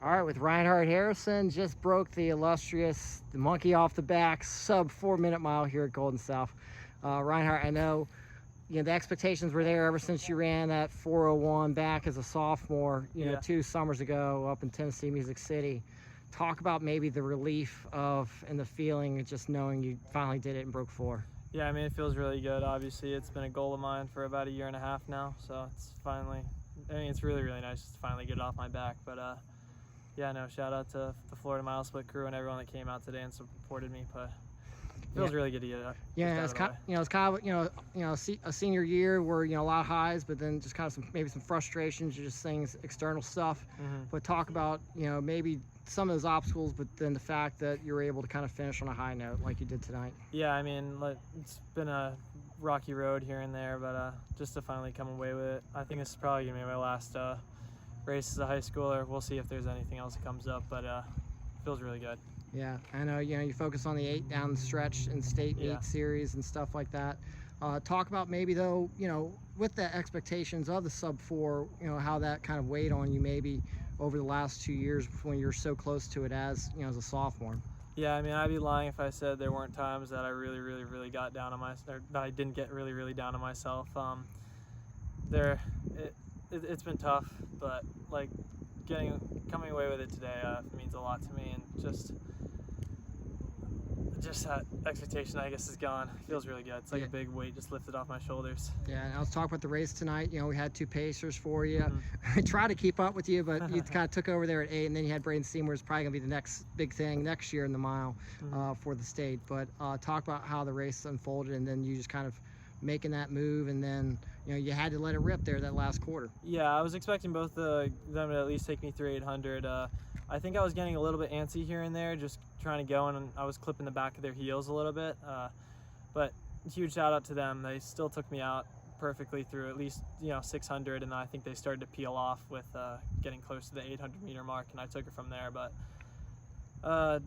All right, with Rheinhardt Harrison, just broke the illustrious, the monkey off the back, sub 4 minute mile here at Golden South. Rheinhardt, I know, the expectations were there ever since you ran that 4:01 back as a sophomore, you know, 2 summers ago up in Tennessee, Music City. Talk about maybe the relief of and the feeling of just knowing you finally did it and broke 4. Yeah, I mean, it feels really good. Obviously, it's been a goal of mine for about a year and a half now, so it's finally, I mean, it's really, really nice just to finally get it off my back. But yeah, no, shout out to the Florida MileSplit crew and everyone that came out today and supported me. But it feels really good to get it. Yeah, it's kind of, a senior year where a lot of highs, but then just kind of maybe some frustrations, you're just saying external stuff. But talk about maybe some of those obstacles, but then the fact that you were able to kind of finish on a high note like you did tonight. Yeah, I mean, it's been a rocky road here and there, but just to finally come away with it, I think this is probably gonna be my last race as a high schooler. We'll see if there's anything else that comes up, but it feels really good. Yeah, I know, you focus on the 8 down the stretch and state meet series and stuff like that. Talk about maybe though, with the expectations of the sub 4, how that kind of weighed on you maybe over the last 2 years when you're so close to it as, as a sophomore. Yeah, I mean, I'd be lying if I said there weren't times that I really got down on myself, that I didn't get really down on myself. It's been tough, but like coming away with it today means a lot to me, and just that expectation, I guess, is gone. It feels really good. It's like a big weight just lifted off my shoulders. Yeah, and I was talking about the race tonight. We had 2 pacers for you. I tried to keep up with you, but you kind of took over there at 8, and then you had Braden Seymour. Is probably going to be the next big thing next year in the mile for the state. But talk about how the race unfolded, and then you just kind of making that move, and then you had to let it rip there that last quarter. Yeah, I was expecting both them to at least take me through 800. I think I was getting a little bit antsy here and there, just trying to go, and I was clipping the back of their heels a little bit. But huge shout out to them. They still took me out perfectly through at least 600, and I think they started to peel off with getting close to the 800 meter mark, and I took it from there. But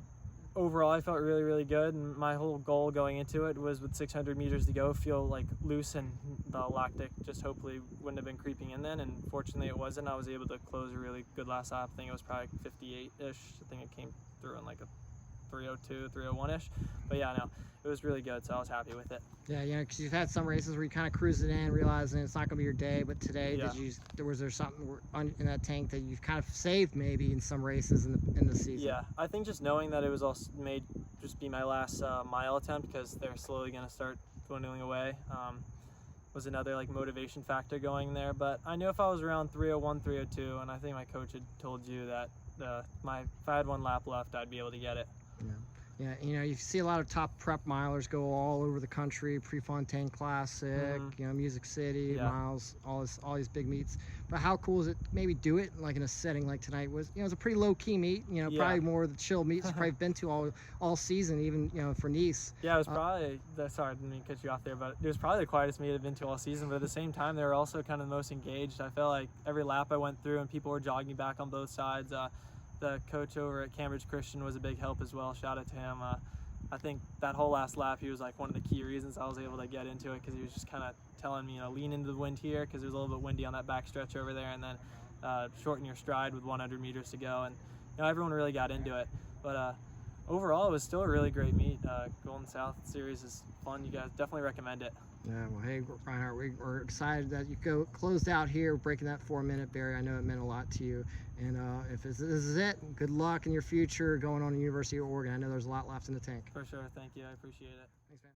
overall, I felt really good, and my whole goal going into it was with 600 meters to go, feel like loose, and the lactic just hopefully wouldn't have been creeping in then, and fortunately it wasn't. I was able to close a really good last lap. I think it was probably 58-ish. I think it came through in like a 302, 301-ish. But yeah, no, it was really good, so I was happy with it. Yeah, because you've had some races where you kind of cruise it in, realizing it's not going to be your day, but today, was there something in that tank that you've kind of saved maybe in some races in the season? Yeah, I think just knowing that it was all made just be my last mile attempt, because they're slowly going to start dwindling away, was another motivation factor going there. But I knew if I was around 301, 302, and I think my coach had told you that if I had 1 lap left, I'd be able to get it. Yeah, you see a lot of top prep milers go all over the country, Prefontaine Classic, Music City, Miles, all these big meets. But how cool is it maybe do it in a setting like tonight? Was it was a pretty low key meet, probably more of the chill meets you've probably been to all season, even for Nice. Yeah, it was probably sorry, I didn't mean to cut you off there, but it was probably the quietest meet I've been to all season. But at the same time, they were also kind of the most engaged. I felt like every lap I went through, and people were jogging back on both sides. The coach over at Cambridge Christian was a big help as well. Shout out to him. I think that whole last lap, he was one of the key reasons I was able to get into it, because he was just kind of telling me, lean into the wind here, because it was a little bit windy on that back stretch over there, and then shorten your stride with 100 meters to go. And everyone really got into it. But overall, it was still a really great meet. Golden South Series is fun. You guys definitely recommend it. Yeah, well, hey, Rheinhardt, we're excited that you closed out here, breaking that 4-minute barrier. I know it meant a lot to you. And if this is it, good luck in your future going on to University of Oregon. I know there's a lot left in the tank. For sure. Thank you. I appreciate it. Thanks, man.